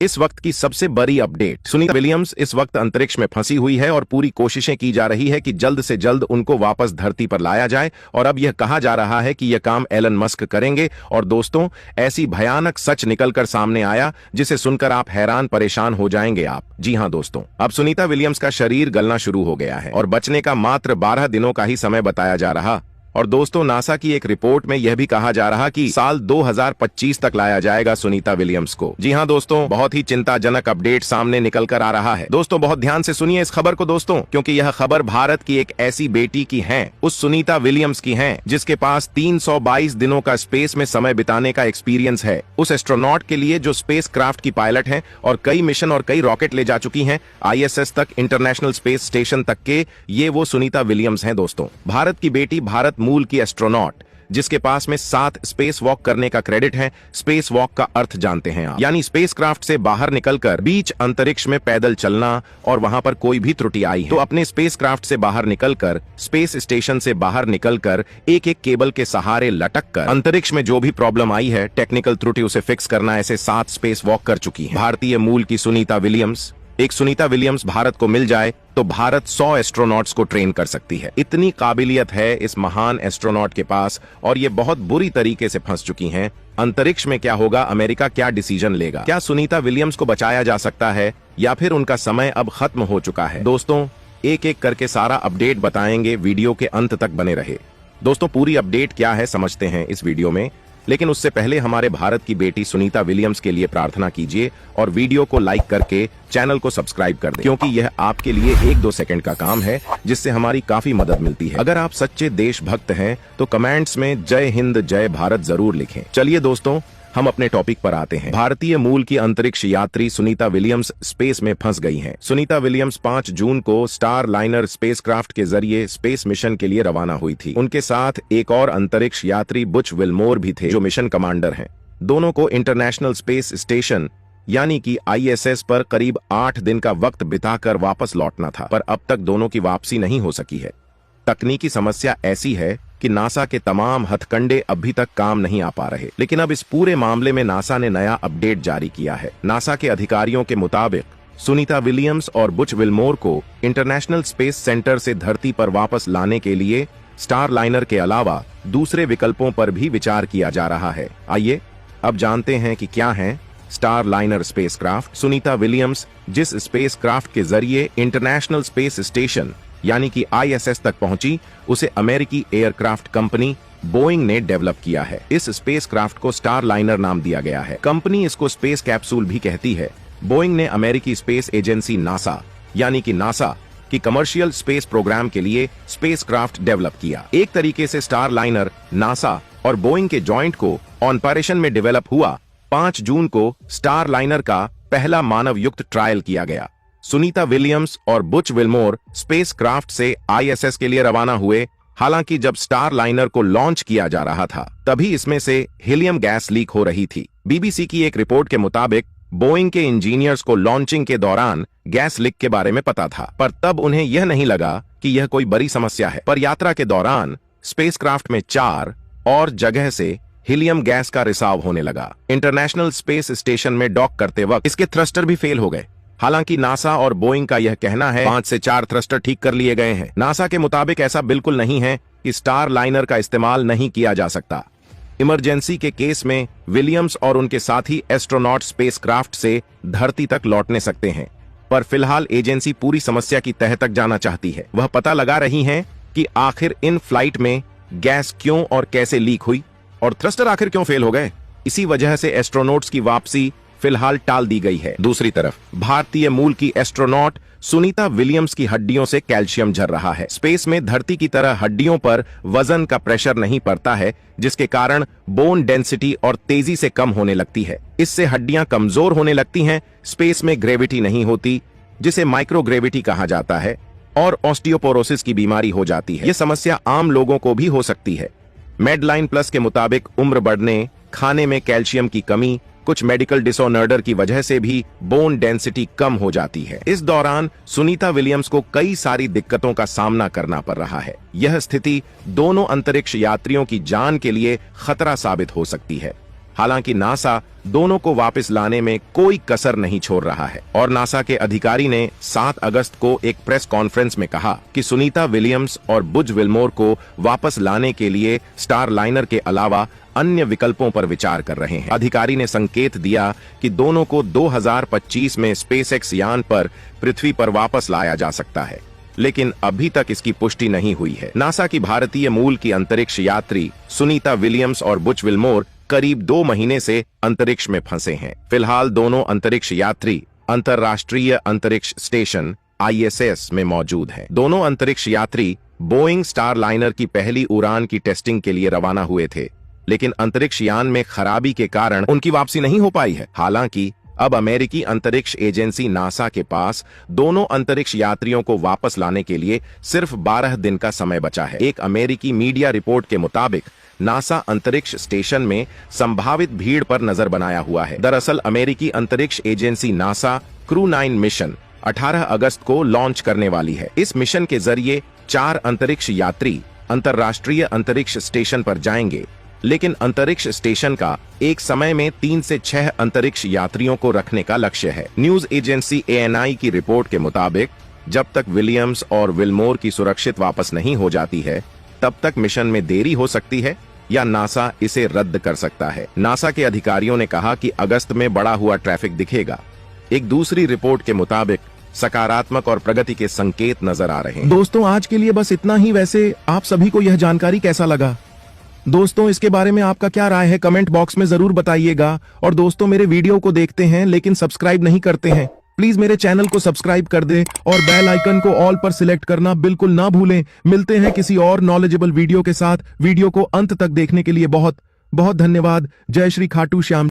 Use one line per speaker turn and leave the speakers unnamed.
इस वक्त की सबसे बड़ी अपडेट, सुनीता विलियम्स इस वक्त अंतरिक्ष में फंसी हुई है और पूरी कोशिशें की जा रही है कि जल्द से जल्द उनको वापस धरती पर लाया जाए। और अब यह कहा जा रहा है कि यह काम एलन मस्क करेंगे। और दोस्तों, ऐसी भयानक सच निकलकर सामने आया जिसे सुनकर आप हैरान परेशान हो जाएंगे आप। जी हां दोस्तों, अब सुनीता विलियम्स का शरीर गलना शुरू हो गया है और बचने का मात्र 12 दिनों का ही समय बताया जा रहा। और दोस्तों, नासा की एक रिपोर्ट में यह भी कहा जा रहा कि साल 2025 तक लाया जाएगा सुनीता विलियम्स को। जी हां दोस्तों, बहुत ही चिंताजनक अपडेट सामने निकल कर आ रहा है। दोस्तों, बहुत ध्यान से सुनिए इस खबर को दोस्तों, क्योंकि यह खबर भारत की एक ऐसी बेटी की है, उस सुनीता विलियम्स की है जिसके पास 322 दिनों का स्पेस में समय बिताने का एक्सपीरियंस है। उस एस्ट्रोनॉट के लिए जो स्पेस क्राफ्ट की पायलट है और कई मिशन और कई रॉकेट ले जा चुकी है ISS तक, इंटरनेशनल स्पेस स्टेशन तक के, ये वो सुनीता विलियम्स है दोस्तों। भारत की बेटी, भारत मूल की एस्ट्रोनॉट, जिसके पास में 7 स्पेस वॉक करने का क्रेडिट है। स्पेस वॉक का अर्थ जानते हैं आप, यानी स्पेस क्राफ्ट से बाहर निकलकर बीच अंतरिक्ष में पैदल चलना, और वहां पर कोई भी त्रुटि आई है तो अपने स्पेस क्राफ्ट से बाहर निकलकर, स्पेस स्टेशन से बाहर निकलकर, एक एक केबल के सहारे लटक कर अंतरिक्ष में जो भी प्रॉब्लम आई है, टेक्निकल त्रुटि, उसे फिक्स करना, ऐसे 7 स्पेस वॉक कर चुकी है। भारतीय मूल की सुनीता विलियम्स, एक सुनीता विलियम्स भारत को मिल जाए तो भारत 100 एस्ट्रोनॉट्स को ट्रेन कर सकती है। इतनी काबिलियत है इस महान एस्ट्रोनॉट के पास, और ये बहुत बुरी तरीके से फंस चुकी हैं। अंतरिक्ष में क्या होगा, अमेरिका क्या डिसीजन लेगा, क्या सुनीता विलियम्स को बचाया जा सकता है या फिर उनका समय अब खत्म हो चुका है? दोस्तों, एक एक करके सारा अपडेट बताएंगे, वीडियो के अंत तक बने रहे। दोस्तों, पूरी अपडेट क्या है समझते हैं इस वीडियो में, लेकिन उससे पहले हमारे भारत की बेटी सुनीता विलियम्स के लिए प्रार्थना कीजिए और वीडियो को लाइक करके चैनल को सब्सक्राइब कर दें, क्योंकि यह आपके लिए 1-2 सेकंड का काम है जिससे हमारी काफी मदद मिलती है। अगर आप सच्चे देशभक्त हैं तो कमेंट्स में जय हिंद जय भारत जरूर लिखें। चलिए दोस्तों, हम अपने टॉपिक पर आते हैं। भारतीय मूल की अंतरिक्ष यात्री सुनीता विलियम्स स्पेस में फंस गई हैं। सुनीता विलियम्स 5 जून को स्टार लाइनर स्पेसक्राफ्ट के जरिए स्पेस मिशन के लिए रवाना हुई थी। उनके साथ एक और अंतरिक्ष यात्री बुच विल्मोर भी थे, जो मिशन कमांडर हैं। दोनों को इंटरनेशनल स्पेस स्टेशन यानी कि ISS पर करीब 8 दिन का वक्त बिताकर वापस लौटना था, पर अब तक दोनों की वापसी नहीं हो सकी है। तकनीकी समस्या ऐसी है कि नासा के तमाम हथकंडे अभी तक काम नहीं आ पा रहे। लेकिन अब इस पूरे मामले में नासा ने नया अपडेट जारी किया है। नासा के अधिकारियों के मुताबिक सुनीता विलियम्स और बुच विल्मोर को इंटरनेशनल स्पेस सेंटर से धरती पर वापस लाने के लिए स्टार लाइनर के अलावा दूसरे विकल्पों पर भी विचार किया जा रहा है। आइए अब जानते हैं कि क्या है star liner spacecraft. Sunita Williams जिस स्पेसक्राफ्ट के जरिए इंटरनेशनल स्पेस स्टेशन यानी कि ISS तक पहुंची, उसे अमेरिकी एयरक्राफ्ट कंपनी बोइंग ने डेवलप किया है। इस स्पेसक्राफ्ट को स्टार लाइनर नाम दिया गया है। कंपनी इसको स्पेस कैप्सूल भी कहती है। बोइंग ने अमेरिकी स्पेस एजेंसी नासा यानी कि नासा की कमर्शियल स्पेस प्रोग्राम के लिए स्पेसक्राफ्ट डेवलप किया। एक तरीके से स्टार लाइनर नासा और बोइंग के जॉइंट को ऑपरेशन में डेवलप हुआ। 5 जून को स्टार लाइनर का पहला मानव युक्त ट्रायल किया गया। सुनीता विलियम्स और बुच विल्मोर स्पेसक्राफ्ट से ISS के लिए रवाना हुए। हालांकि जब स्टार लाइनर को लॉन्च किया जा रहा था, तभी इसमें से हीलियम गैस लीक हो रही थी। BBC की एक रिपोर्ट के मुताबिक बोइंग के इंजीनियर्स को लॉन्चिंग के दौरान गैस लीक के बारे में पता था, पर तब उन्हें यह नहीं लगा कि यह कोई बड़ी समस्या है। पर यात्रा के दौरान स्पेसक्राफ्ट में 4 और जगह से हीलियम गैस का रिसाव होने लगा। इंटरनेशनल स्पेस स्टेशन में डॉक करते वक्त इसके थ्रस्टर भी फेल हो गए। हालांकि नासा और बोइंग का यह कहना है 5 से 4 थ्रस्टर ठीक कर लिए गए हैं। नासा के मुताबिक ऐसा बिल्कुल नहीं है कि स्टार लाइनर का इस्तेमाल नहीं किया जा सकता। इमरजेंसी के केस में विलियम्स और उनके साथी एस्ट्रोनॉट स्पेसक्राफ्ट से धरती तक लौटने सकते हैं। पर फिलहाल एजेंसी पूरी समस्या की तह तक जाना चाहती है। वह पता लगा रही है कि आखिर इन फ्लाइट में गैस क्यों और कैसे लीक हुई और थ्रस्टर आखिर क्यों फेल हो गए। इसी वजह से एस्ट्रोनॉट्स की वापसी फिलहाल टाल दी गई है। दूसरी तरफ भारतीय मूल की एस्ट्रोनॉट सुनीता विलियम्स की हड्डियों से कैल्शियम झर रहा है। स्पेस में धरती की तरह हड्डियों पर वजन का प्रेशर नहीं पड़ता है, जिसके कारण बोन डेंसिटी और तेजी से कम होने लगती है। इससे हड्डियां कमजोर होने लगती हैं। स्पेस में ग्रेविटी नहीं होती, जिसे माइक्रोग्रेविटी कहा जाता है, और ऑस्टियोपोरोसिस की बीमारी हो जाती है। यह समस्या आम लोगों को भी हो सकती है। मेडलाइन प्लस के मुताबिक उम्र बढ़ने, खाने में कैल्शियम की कमी, कुछ मेडिकल डिसऑर्डर की वजह से भी बोन डेंसिटी कम हो जाती है। इस दौरान सुनीता विलियम्स को कई सारी दिक्कतों का सामना करना पड़ रहा है। यह स्थिति दोनों अंतरिक्ष यात्रियों की जान के लिए खतरा साबित हो सकती है। हालांकि नासा दोनों को वापस लाने में कोई कसर नहीं छोड़ रहा है और नासा के अधिकारी ने 7 अगस्त को एक प्रेस कॉन्फ्रेंस में कहा कि सुनीता विलियम्स और बुज विल्मोर को वापस लाने के लिए स्टारलाइनर के अलावा अन्य विकल्पों पर विचार कर रहे हैं। अधिकारी ने संकेत दिया कि दोनों को 2025 में स्पेसएक्स यान पर पृथ्वी पर वापस लाया जा सकता है, लेकिन अभी तक इसकी पुष्टि नहीं हुई है। नासा की भारतीय मूल की अंतरिक्ष यात्री सुनीता विलियम्स और बुच विल्मोर करीब 2 महीने से अंतरिक्ष में फंसे हैं। फिलहाल दोनों अंतरिक्ष यात्री अंतर्राष्ट्रीय अंतरिक्ष स्टेशन ISS में मौजूद हैं। दोनों अंतरिक्ष यात्री बोइंग स्टारलाइनर की पहली उड़ान की टेस्टिंग के लिए रवाना हुए थे, लेकिन अंतरिक्ष यान में खराबी के कारण उनकी वापसी नहीं हो पाई है। हालांकि अब अमेरिकी अंतरिक्ष एजेंसी नासा के पास दोनों अंतरिक्ष यात्रियों को वापस लाने के लिए सिर्फ 12 दिन का समय बचा है। एक अमेरिकी मीडिया रिपोर्ट के मुताबिक नासा अंतरिक्ष स्टेशन में संभावित भीड़ पर नजर बनाया हुआ है। दरअसल अमेरिकी अंतरिक्ष एजेंसी नासा क्रू 9 मिशन 18 अगस्त को लॉन्च करने वाली है। इस मिशन के जरिए 4 अंतरिक्ष यात्री अंतर्राष्ट्रीय अंतरिक्ष स्टेशन पर जाएंगे, लेकिन अंतरिक्ष स्टेशन का एक समय में 3 से 6 अंतरिक्ष यात्रियों को रखने का लक्ष्य है। न्यूज एजेंसी ANI की रिपोर्ट के मुताबिक जब तक विलियम्स और विल्मोर की सुरक्षित वापस नहीं हो जाती है, तब तक मिशन में देरी हो सकती है या नासा इसे रद्द कर सकता है। नासा के अधिकारियों ने कहा कि अगस्त में बढ़ा हुआ ट्रैफिक दिखेगा। एक दूसरी रिपोर्ट के मुताबिक सकारात्मक और प्रगति के संकेत नजर आ रहे हैं।
दोस्तों, आज के लिए बस इतना ही। वैसे आप सभी को यह जानकारी कैसा लगा? दोस्तों, इसके बारे में आपका क्या राय है कमेंट बॉक्स में जरूर बताइएगा। और दोस्तों, मेरे वीडियो को देखते हैं लेकिन सब्सक्राइब नहीं करते हैं, प्लीज मेरे चैनल को सब्सक्राइब कर दें और बेल आइकन को ऑल पर सिलेक्ट करना बिल्कुल ना भूलें। मिलते हैं किसी और नॉलेजेबल वीडियो के साथ। वीडियो को अंत तक देखने के लिए बहुत बहुत धन्यवाद। जय श्री खाटू श्याम।